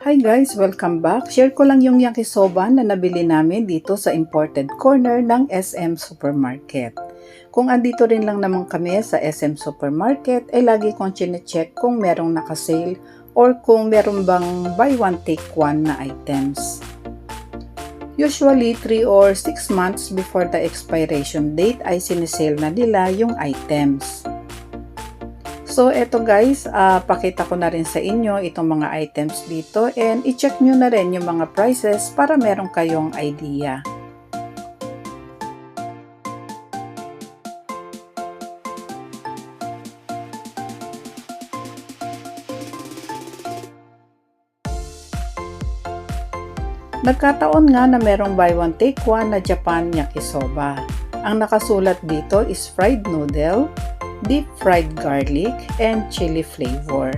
Hi guys! Welcome back! Share ko lang yung yakisoba na nabili namin dito sa imported corner ng SM Supermarket. Kung andito rin lang naman kami sa SM Supermarket, ay lagi kong chine-check kung merong nakasale or kung meron bang buy one take one na items. Usually 3 or 6 months before the expiration date ay sinisale na nila yung items. So, eto guys, pakita ko na rin sa inyo itong mga items dito and i-check nyo na rin yung mga prices para meron kayong idea. Nagkataon nga na merong buy one take one na Japan yakisoba. Ang nakasulat dito is fried noodle, deep fried garlic, and chili flavor.